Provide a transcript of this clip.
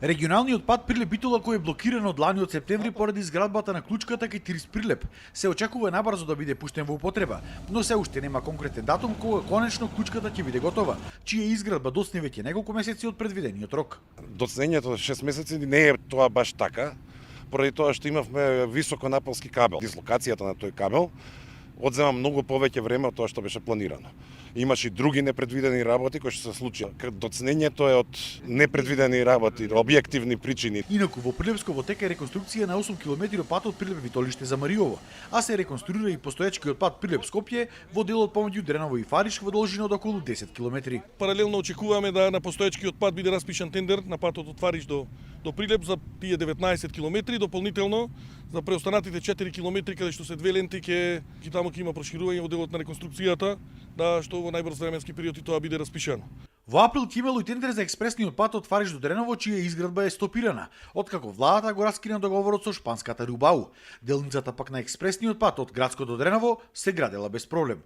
Регионалниот пат Прилеп-Битола кој е блокиран од лани од септември поради изградбата на клучката кај Тирис Прилеп, се очекува набрзо да биде пуштен во употреба, но се уште нема конкретен датум кога конечно клучката ќе биде готова, чија изградба доцне веќе неколку месеци од предвидениот рок. Доцнењето 6 месеци не е тоа баш така, поради тоа што имавме високонапонски кабел. Дислокацијата на тој кабел одзема многу повеќе време од тоа што беше планирано. Имаше и други непредвидени работи кои што се случија. Доцнењето е од непредвидени работи, објективни причини. Инаку во Прилепско во тека е реконструкција на 8 км патот Прилеп-Витолиште за Мариово, а се реконструира и постоечкиот пат Прилеп-Скопје во делот помеѓу Дреново и Фариш во должина од околу 10 км. Паралелно очекуваме да на постоечкиот пат биде распишан тендер на патот од Фариш до Прилеп за тие 19 км, дополнително за преостанатите 4 км каде што се две ленти ќе таму ќе има проширување во делот на реконструкцијата, да што во најбрз временски период и тоа биде распишано. Во април ќе имало и тендер за експресниот пат од Фариш до Дреново, чија изградба е стопирана, откако владата го раскина договорот со шпанската Рубау. Делницата пак на експресниот пат од Градско до Дреново се градела без проблем.